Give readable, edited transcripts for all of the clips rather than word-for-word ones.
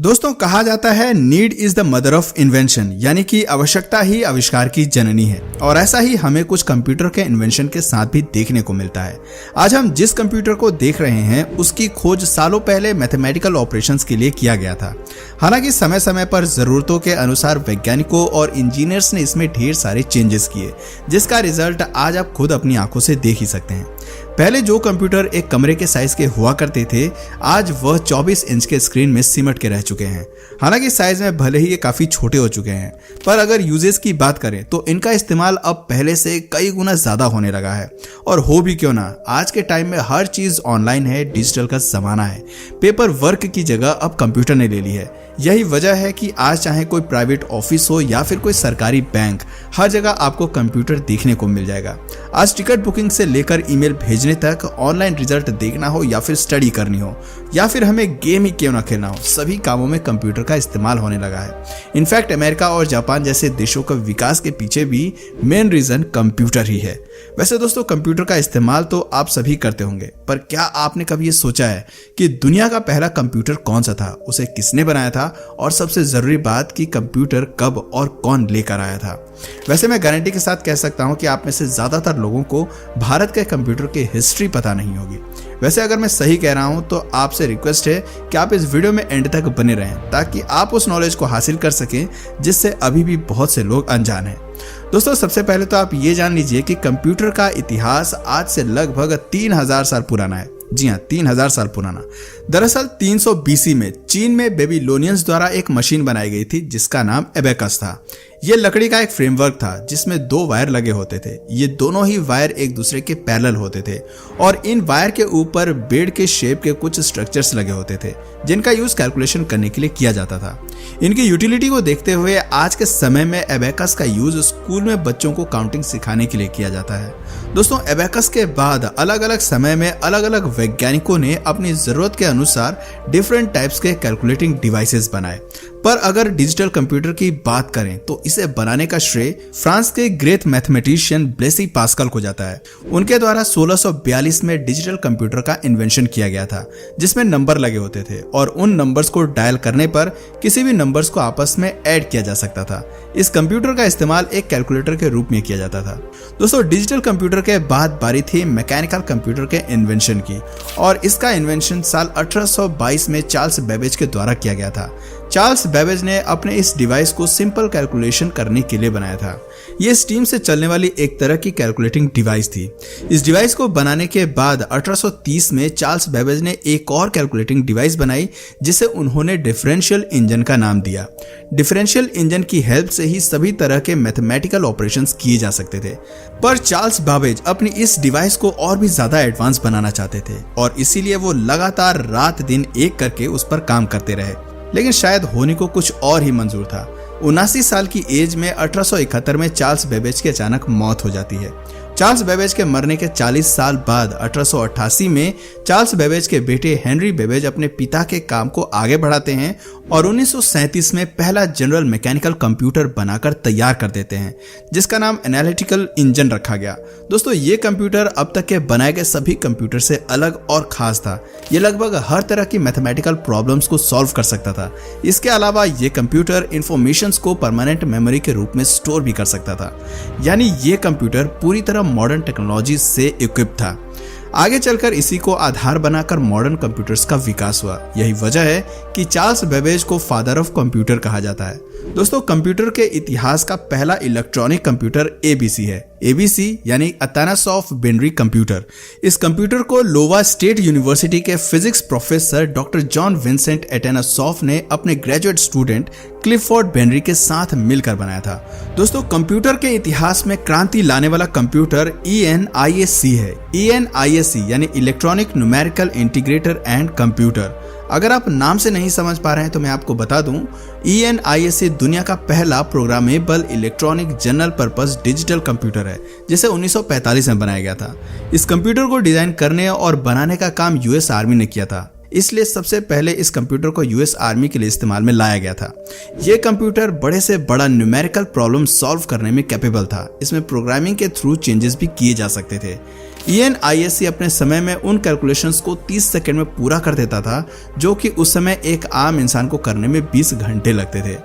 दोस्तों, कहा जाता है need is the mother of invention, यानी कि आवश्यकता ही आविष्कार की जननी है। और ऐसा ही हमें कुछ कंप्यूटर के इन्वेंशन के साथ भी देखने को मिलता है। आज हम जिस कंप्यूटर को देख रहे हैं उसकी खोज सालों पहले मैथमेटिकल ऑपरेशंस के लिए किया गया था। हालांकि समय समय पर जरूरतों के अनुसार वैज्ञानिकों और इंजीनियर्स ने इसमें ढेर सारे चेंजेस किए, जिसका रिजल्ट आज आप खुद अपनी आंखों से देख ही सकते हैं। पहले जो कंप्यूटर एक कमरे के साइज के हुआ करते थे, आज वह 24 इंच के स्क्रीन में सिमट के रह चुके हैं। हालांकि साइज में भले ही ये काफी छोटे हो चुके हैं, पर अगर यूजेस की बात करें तो इनका इस्तेमाल अब पहले से कई गुना ज्यादा होने लगा है। और हो भी क्यों ना, आज के टाइम में हर चीज ऑनलाइन है, डिजिटल का जमाना है। पेपर वर्क की जगह अब कंप्यूटर ने ले ली है। यही वजह है कि आज चाहे कोई प्राइवेट ऑफिस हो या फिर कोई सरकारी बैंक, हर जगह आपको कंप्यूटर देखने को मिल जाएगा। आज टिकट बुकिंग से लेकर ईमेल भेजने तक, ऑनलाइन रिजल्ट देखना हो या फिर स्टडी करनी हो या फिर हमें गेम ही क्यों ना खेलना हो, सभी कामों में कंप्यूटर का इस्तेमाल होने लगा है। इनफैक्ट अमेरिका और जापान जैसे देशों का विकास के पीछे भी मेन रीजन कंप्यूटर ही है। वैसे दोस्तों, कंप्यूटर का इस्तेमाल तो आप सभी करते होंगे, पर क्या आपने कभी ये सोचा है कि दुनिया का पहला कंप्यूटर कौन सा था, उसे किसने बनाया था, और सबसे जरूरी बात कि कंप्यूटर कब और कौन लेकर आया था। वैसे मैं गारंटी के साथ कह सकता हूं कि आप में से ज्यादातर लोगों को भारत के कंप्यूटर की हिस्ट्री पता नहीं होगी। वैसे अगर मैं सही कह रहा हूं तो आपसे रिक्वेस्ट है कि आप इस वीडियो में एंड तक बने रहें, ताकि आप उस नॉलेज को हासिल कर सकें जिससे अभी भी बहुत से लोग अनजान हैं। दोस्तों, सबसे पहले तो आप ये जान लीजिए कि कंप्यूटर का इतिहास आज से लगभग 3000 साल पुराना है। जी हाँ, 3000 साल पुराना। दरअसल 300 BC में चीन में बेबीलोनियंस द्वारा एक मशीन बनाई गई थी जिसका नाम एबेकस था। यह लकड़ी का एक फ्रेमवर्क था जिसमें 2 वायर लगे होते थे। ये दोनों ही वायर एक दूसरे के पैरेलल होते थे और इन वायर के ऊपर बेड के शेप के कुछ स्ट्रक्चर्स लगे होते थे जिनका यूज कैलकुलेशन करने के लिए किया जाता था। इनकी यूटिलिटी को देखते हुए आज के समय में एबेकस का यूज स्कूल में बच्चों को काउंटिंग सिखाने के लिए किया जाता है। दोस्तों, एबेकस के बाद अलग अलग समय में अलग अलग वैज्ञानिकों ने अपनी जरूरत के अनुसार डिफरेंट टाइप्स के कैलकुलेटिंग डिवाइसेस बनाए। पर अगर डिजिटल कंप्यूटर की बात करें तो इसे बनाने का श्रेय फ्रांस के ग्रेट मैथमेटिशियन ब्लेसी पास्कल को जाता है। उनके द्वारा 1642 में डिजिटल कंप्यूटर का इन्वेंशन किया गया था, जिसमें नंबर लगे होते थे और उन नंबर्स को डायल करने पर किसी भी नंबर्स को आपस में ऐड किया जा सकता था। इस कंप्यूटर का इस्तेमाल एक कैलकुलेटर के रूप में किया जाता था। दोस्तों, डिजिटल कंप्यूटर के बाद बारी थी मैकेनिकल कंप्यूटर के इन्वेंशन की, और इसका इन्वेंशन साल 1822 में चार्ल्स बेबेज के द्वारा किया गया था। चार्ल्स बेबेज ने अपने इस डिवाइस को सिंपल कैलकुलेशन करने के लिए बनाया था। यह स्टीम से चलने वाली एक तरह की कैलकुलेटिंग डिवाइस थी। इस डिवाइस को बनाने के बाद 1830 में चार्ल्स बेबेज ने एक और कैलकुलेटिंग डिवाइस बनाई जिसे उन्होंने डिफरेंशियल इंजन का नाम दिया। डिफरेंशियल इंजन की हेल्प से ही सभी तरह के मैथमेटिकल ऑपरेशंस किए जा सकते थे। पर चार्ल्स बेबेज अपनी इस डिवाइस को और भी ज्यादा एडवांस बनाना चाहते थे और इसीलिए वो लगातार रात दिन एक करके उस पर काम करते रहे। लेकिन शायद होने को कुछ और ही मंजूर था। 79 साल की एज में 1871 में चार्ल्स बेबेज की अचानक मौत हो जाती है। चार्ल्स बेबेज के मरने के 40 साल बाद 1888 में चार्ल्स बेबेज के बेटे हेनरी बेबेज अपने पिता के काम को आगे बढ़ाते हैं और 1937 में पहला जनरल मैकेनिकल कंप्यूटर बनाकर तैयार कर देते हैं, जिसका नाम एनालिटिकल इंजन रखा गया। दोस्तों, ये कंप्यूटर अब तक के बनाए गए सभी कंप्यूटर से अलग और खास था। ये लगभग हर तरह की मैथमेटिकल प्रॉब्लम्स को सॉल्व कर सकता था। इसके अलावा ये कंप्यूटर इंफॉर्मेशंस को परमानेंट मेमोरी के रूप में स्टोर भी कर सकता था। यानी ये कंप्यूटर पूरी तरह मॉडर्न टेक्नोलॉजी से इक्विप था। आगे चलकर इसी को आधार बनाकर मॉडर्न कंप्यूटर्स का विकास हुआ। यही वजह है कि चार्ल्स बेबेज को फादर ऑफ कंप्यूटर कहा जाता है। दोस्तों, कंप्यूटर के इतिहास का पहला इलेक्ट्रॉनिक कंप्यूटर एबीसी है। एबीसी यानी अतानस ऑफ बेनरी कंप्यूटर। इस कंप्यूटर को लोवा स्टेट यूनिवर्सिटी के physics professor doctor John Vincent Atanasoff ने अपने ग्रेजुएट स्टूडेंट क्लिफोर्ड बेनरी के साथ मिलकर बनाया था। दोस्तों, कंप्यूटर के इतिहास में क्रांति लाने वाला कंप्यूटर ENIAC है। ENIAC यानी electronic numerical integrator and computer. अगर आप नाम से नहीं समझ पा रहे हैं तो मैं आपको बता दूं, ENIAC दुनिया का पहला programmable electronic general purpose digital computer है, जिसे 1945 में बनाया गया था। इस कंप्यूटर को डिजाइन करने और बनाने का काम US आर्मी ने किया था। इसलिए सबसे पहले इस कंप्यूटर को यूएस आर्मी के लिए इस्तेमाल में लाया गया था। यह कंप्यूटर बड़े से बड़ा न्यूमेरिकल प्रॉब्लम सॉल्व करने में कैपेबल था। इसमें प्रोग्रामिंग के थ्रू चेंजेस भी किए जा सकते थे। ENISC अपने समय में उन कैलकुलेशंस को 30 सेकंड में पूरा कर देता था, जो कि उस समय एक आम इंसान को करने में 20 घंटे लगते थे।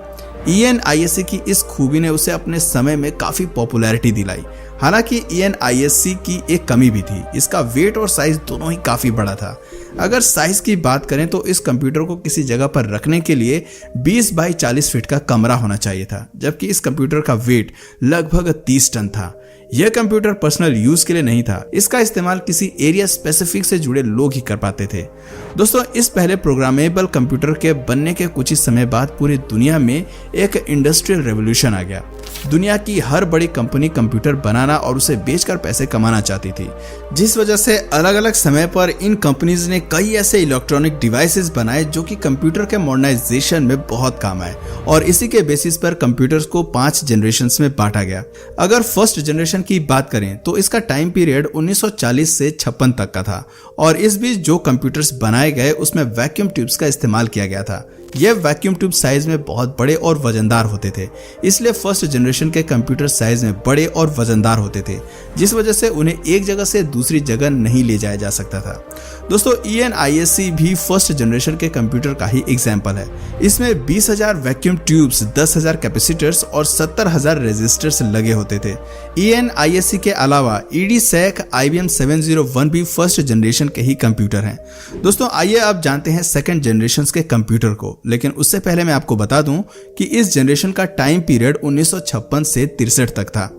ENISC की इस खूबी ने उसे अपने समय में काफी पॉपुलैरिटी दिलाई। हालांकि ENISC की एक कमी भी थी, इसका वेट और साइज दोनों ही काफी बड़ा था। अगर साइज की बात करें तो इस कंप्यूटर को किसी जगह पर रखने के लिए 20 बाई 40 फीट का कमरा होना चाहिए था, जबकि इस कंप्यूटर का वेट लगभग 30 टन था। यह कंप्यूटर पर्सनल यूज के लिए नहीं था, इसका इस्तेमाल किसी एरिया स्पेसिफिक से जुड़े लोग ही कर पाते थे। दोस्तों, इस पहले प्रोग्रामेबल कंप्यूटर के बनने के कुछ ही समय बाद पूरी दुनिया में एक इंडस्ट्रियल रेवोल्यूशन आ गया। दुनिया की हर बड़ी कंपनी कंप्यूटर बनाना और उसे बेचकर पैसे कमाना चाहती थी, जिस वजह से अलग अलग समय पर इन कंपनीज ने कई ऐसे इलेक्ट्रॉनिक डिवाइसेस बनाए जो कि कंप्यूटर के मॉडर्नाइजेशन में बहुत काम आए, और इसी के बेसिस पर कंप्यूटर्स को 5 जनरेशंस में बांटा गया। अगर फर्स्ट जनरेशन की बात करें तो इसका टाइम पीरियड 1940 से 56 तक का था, और इस बीच जो कंप्यूटर्स बनाए गए उसमें वैक्यूम ट्यूब्स का इस्तेमाल किया गया था। ये वैक्यूम ट्यूब साइज में बहुत बड़े और वजनदार होते थे, इसलिए फर्स्ट जनरेशन के कंप्यूटर साइज में बड़े और वजनदार होते थे, जिस वजह से उन्हें एक जगह से दूसरी जगह नहीं ले जाया जा सकता था। दोस्तों, ENISC भी फर्स्ट जनरेशन के कंप्यूटर का ही एग्जाम्पल है। इसमें 20,000 वैक्यूम ट्यूब्स, 10,000 कैपेसिटर्स और 70,000 रेजिस्टर्स लगे होते थे। ENISC के अलावा EDSAC, IBM 701 भी फर्स्ट जनरेशन के ही कंप्यूटर हैं। दोस्तों, आइए अब जानते हैं सेकंड जनरेशन के कंप्यूटर को, लेकिन उससे पहले मैं आपको बता दूं कि इस जनरेशन का टाइम पीरियड 1956 से 63 तक था।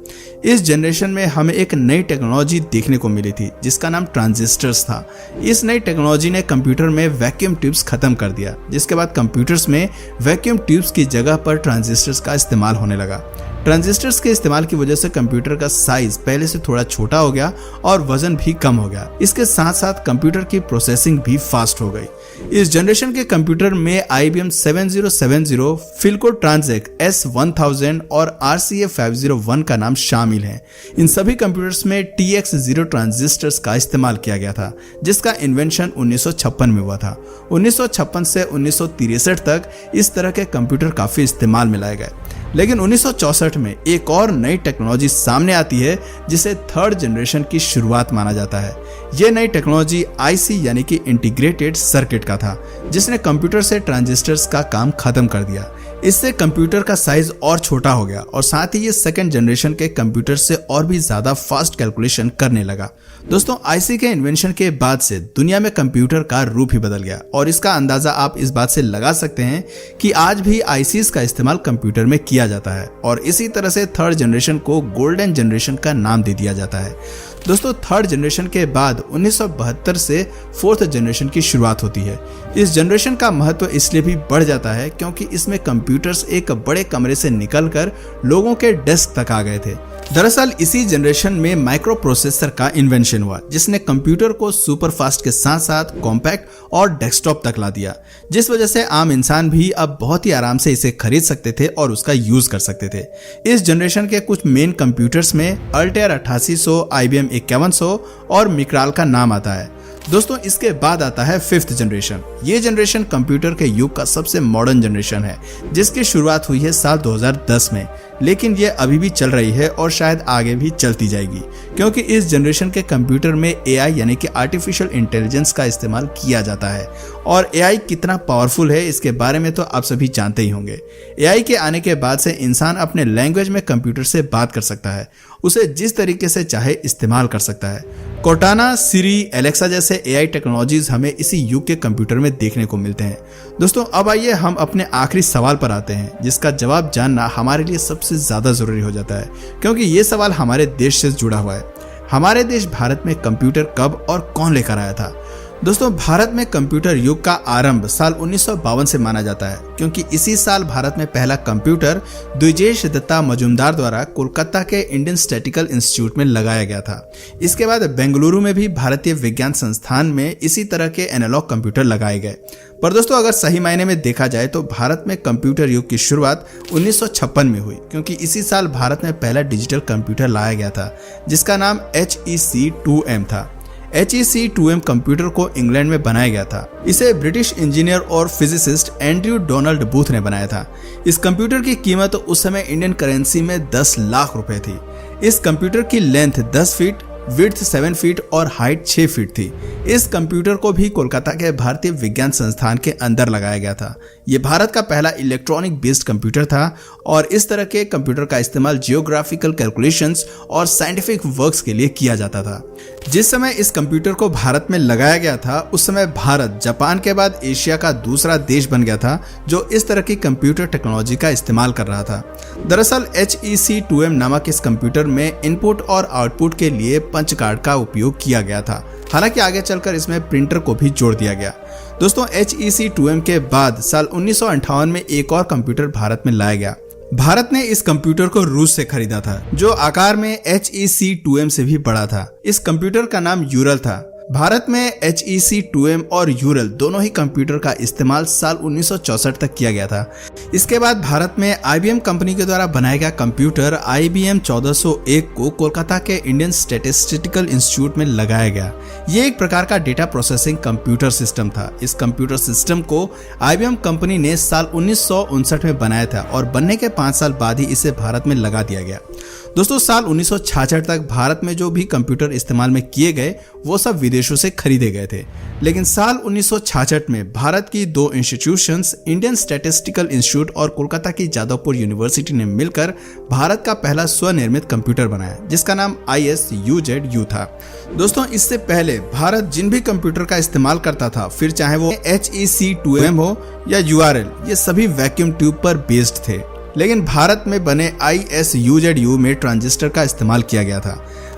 इस जनरेशन में हमें एक नई टेक्नोलॉजी देखने को मिली थी जिसका नाम ट्रांजिस्टर्स था। इस नई टेक्नोलॉजी ने कंप्यूटर में वैक्यूम ट्यूब्स खत्म कर दिया, जिसके बाद कंप्यूटर्स में वैक्यूम ट्यूब्स की जगह पर ट्रांजिस्टर्स का इस्तेमाल होने लगा। ट्रांजिस्टर्स के इस्तेमाल की वजह से कंप्यूटर का साइज पहले से थोड़ा छोटा हो गया और वजन भी कम हो गया। इसके साथ साथ कंप्यूटर की प्रोसेसिंग भी फास्ट हो गई। इस जनरेशन के कंप्यूटर में IBM 7070, फिल्को ट्रांजेक S1000 और RCA 501 का नाम शामिल है। इन सभी कंप्यूटर्स में TX0 ट्रांजिस्टर्स का इस्तेमाल किया गया था, जिसका इन्वेंशन 1956 में हुआ था। 1956 से 1963 तक इस तरह के कंप्यूटर काफी इस्तेमाल में लाए गए, लेकिन 1964 में एक और नई टेक्नोलॉजी सामने आती है जिसे थर्ड जनरेशन की शुरुआत माना जाता है। यह नई टेक्नोलॉजी IC यानी कि इंटीग्रेटेड सर्किट का था, जिसने कंप्यूटर से ट्रांजिस्टर्स का काम खत्म कर दिया। इससे कंप्यूटर का साइज और छोटा हो गया और साथ ही ये सेकंड जनरेशन के कंप्यूटर से और भी ज्यादा फास्ट कैलकुलेशन करने लगा। दोस्तों, IC के इन्वेंशन के बाद से दुनिया में कंप्यूटर का रूप ही बदल गया, और इसका अंदाजा आप इस बात से लगा सकते हैं कि आज भी ICs का इस्तेमाल कंप्यूटर में किया जाता है, और इसी तरह से थर्ड जनरेशन को गोल्डन जनरेशन का नाम दे दिया जाता है। दोस्तों, थर्ड जनरेशन के बाद 1972 से फोर्थ जनरेशन की शुरुआत होती है। इस जनरेशन का महत्व इसलिए भी बढ़ जाता है क्योंकि इसमें कंप्यूटर्स एक बड़े कमरे से निकलकर लोगों के डेस्क तक आ गए थे। दरअसल इसी जनरेशन में माइक्रो प्रोसेसर का इन्वेंशन हुआ, जिसने कंप्यूटर को सुपर फास्ट के साथ साथ कॉम्पैक्ट और डेस्कटॉप तक ला दिया, जिस वजह से आम इंसान भी अब बहुत ही आराम से इसे खरीद सकते थे और उसका यूज कर सकते थे। इस जनरेशन के कुछ मेन कंप्यूटर्स में अल्टेयर 8800, IBM 5100 और मिक्राल का नाम आता है। दोस्तों, इसके बाद आता है फिफ्थ जनरेशन। ये जनरेशन कंप्यूटर के युग का सबसे मॉडर्न जनरेशन है, जिसकी शुरुआत हुई है साल 2010 में, लेकिन ये अभी भी चल रही है और शायद आगे भी चलती जाएगी, क्योंकि इस जनरेशन के कंप्यूटर में AI यानी कि आर्टिफिशियल इंटेलिजेंस का इस्तेमाल किया जाता है। और AI कितना पावरफुल है इसके बारे में तो आप सभी जानते ही होंगे। AI के आने के बाद से इंसान अपने लैंग्वेज में कंप्यूटर से बात कर सकता है, उसे जिस तरीके से चाहे इस्तेमाल कर सकता है। कोर्टाना, सिरी, एलेक्सा जैसे AI टेक्नोलॉजीज हमें इसी युग के कंप्यूटर में देखने को मिलते हैं। दोस्तों, अब आइए हम अपने आखिरी सवाल पर आते हैं, जिसका जवाब जानना हमारे लिए सबसे ज्यादा जरूरी हो जाता है, क्योंकि ये सवाल हमारे देश से जुड़ा हुआ है। हमारे देश भारत में कंप्यूटर कब और कौन लेकर आया था? दोस्तों, भारत में कंप्यूटर युग का आरंभ साल 1952 से माना जाता है, क्योंकि इसी साल भारत में पहला कंप्यूटर द्विजेश दत्ता मजूमदार द्वारा कोलकाता के इंडियन स्टैटिकल इंस्टीट्यूट में लगाया गया था। इसके बाद बेंगलुरु में भी भारतीय विज्ञान संस्थान में इसी तरह के एनालॉग कंप्यूटर लगाए गए। पर दोस्तों, अगर सही मायने में देखा जाए तो भारत में कंप्यूटर युग की शुरुआत 1956 में हुई, क्योंकि इसी साल भारत में पहला डिजिटल कंप्यूटर लाया गया था, जिसका नाम HEC 2M था। HEC2M कंप्यूटर को इंग्लैंड में बनाया गया था। इसे ब्रिटिश इंजीनियर और फिजिसिस्ट एंड्रयू डोनाल्ड बूथ ने बनाया था। इस कंप्यूटर की कीमत उस समय इंडियन करेंसी में 10 लाख रुपए थी। इस कंप्यूटर की लेंथ 10 फीट, विड्थ 7 फीट और हाइट 6 फीट थी। इस कंप्यूटर को भी कोलकाता के भारतीय विज्ञान संस्थान के अंदर लगाया गया था। ये भारत का पहला इलेक्ट्रॉनिक बेस्ड कंप्यूटर था और इस तरह के कंप्यूटर का इस्तेमाल जियोग्राफिकल कैलकुलेशंस और साइंटिफिक वर्क्स के लिए किया जाता था। जिस समय इस कंप्यूटर को भारत में लगाया गया था, उस समय भारत जापान के बाद एशिया का दूसरा देश बन गया था जो इस तरह की कंप्यूटर टेक्नोलॉजी का इस्तेमाल कर रहा था। दरअसल HEC2M नामक इस कंप्यूटर में इनपुट और आउटपुट के लिए पंच कार्ड का उपयोग किया गया था। हालांकि आगे चलकर इसमें प्रिंटर को भी जोड़ दिया गया। दोस्तों, HEC2M के बाद साल 1958 में एक और कंप्यूटर भारत में लाया गया। भारत ने इस कंप्यूटर को रूस से खरीदा था, जो आकार में HEC2M से भी बड़ा था। इस कंप्यूटर का नाम यूरल था। भारत में HEC2M और यूरल दोनों ही कंप्यूटर का इस्तेमाल साल 1964 तक किया गया था। इसके बाद भारत में IBM कंपनी के द्वारा बनाया गया कंप्यूटर IBM 1401 को कोलकाता के इंडियन स्टैटिस्टिकल इंस्टीट्यूट में लगाया गया। ये एक प्रकार का डेटा प्रोसेसिंग कंप्यूटर सिस्टम था। इस कंप्यूटर सिस्टम को IBM कंपनी ने साल 1959 में बनाया था और बनने के 5 साल बाद ही इसे भारत में लगा दिया गया। दोस्तों, साल 1966 तक भारत में जो भी कंप्यूटर इस्तेमाल में किए गए वो सब विदेशों से खरीदे गए थे। लेकिन साल 1966 में भारत की 2 इंस्टीट्यूशंस, इंडियन स्टैटिस्टिकल इंस्टीट्यूट और कोलकाता की जादवपुर यूनिवर्सिटी ने मिलकर भारत का पहला स्वनिर्मित कंप्यूटर बनाया, जिसका नाम ISUZU था। दोस्तों, इससे पहले भारत जिन भी कंप्यूटर का इस्तेमाल करता था, फिर चाहे वो HEC2M हो या URL, ये सभी वैक्यूम ट्यूब पर बेस्ड थे। लेकिन भारत में बने ISUZU में ट्रांजिस्टर का इस्तेमाल किया गया था।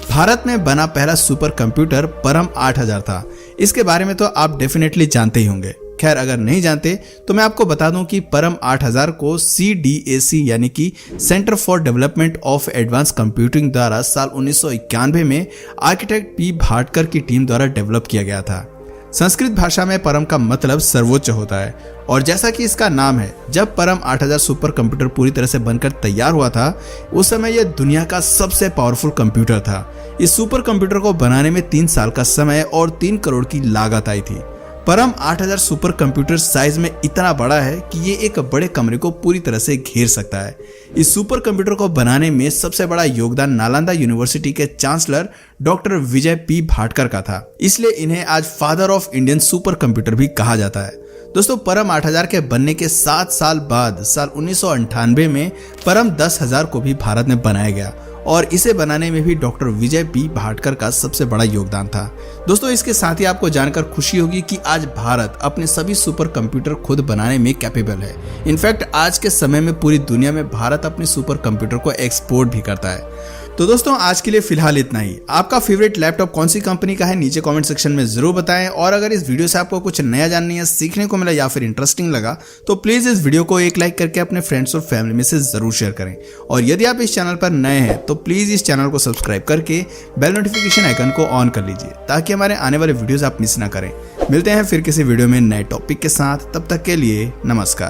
भारत में बना पहला सुपर कंप्यूटर परम 8000 था। इसके बारे में तो आप डेफिनेटली जानते ही होंगे। खैर, अगर नहीं जानते तो मैं आपको बता दूं कि परम 8000 को CDAC यानी कि centre for development of advance computing द्वारा साल 1991 में आर्किटेक्ट P भाटकर की टीम द्वारा डेवलप किया गया था। संस्कृत भाषा में परम का मतलब सर्वोच्च होता है और जैसा कि इसका नाम है, जब परम 8000 सुपर कंप्यूटर पूरी तरह से बनकर तैयार हुआ था, उस समय यह दुनिया का सबसे पावरफुल कंप्यूटर था। इस सुपर कंप्यूटर को बनाने में 3 साल का समय और 3 करोड़ की लागत आई थी। परम 8000 सुपर कंप्यूटर साइज में इतना बड़ा है कि ये एक बड़े कमरे को पूरी तरह से घेर सकता है। इस सुपर कंप्यूटर को बनाने में सबसे बड़ा योगदान नालंदा यूनिवर्सिटी के चांसलर डॉक्टर विजय P भाटकर का था। इसलिए इन्हें आज father of Indian super computer भी कहा जाता है। दोस्तों, परम 8000 के बनने के 7 साल बाद साल 1998 में परम 10000 को भी भारत में बनाया गया और इसे बनाने में भी डॉक्टर विजय P भाटकर का सबसे बड़ा योगदान था। दोस्तों, इसके साथ ही आपको जानकर खुशी होगी कि आज भारत अपने सभी सुपर कंप्यूटर खुद बनाने में कैपेबल है। इनफैक्ट आज के समय में पूरी दुनिया में भारत अपने सुपर कंप्यूटर को एक्सपोर्ट भी करता है। तो दोस्तों, आज के लिए फिलहाल इतना ही। आपका फेवरेट लैपटॉप कौन सी कंपनी का है, नीचे कमेंट सेक्शन में जरूर बताएं। और अगर इस वीडियो से आपको कुछ नया जानने या सीखने को मिला या फिर इंटरेस्टिंग लगा तो प्लीज इस वीडियो को एक लाइक करके अपने फ्रेंड्स और फैमिली में से जरूर शेयर करें। और यदि आप इस चैनल पर नए हैं तो प्लीज इस चैनल को सब्सक्राइब करके बेल नोटिफिकेशन आइकन को ऑन कर लीजिए ताकि हमारे आने वाले वीडियोस आप मिस ना करें। मिलते हैं फिर किसी वीडियो में नए टॉपिक के साथ। तब तक के लिए नमस्कार।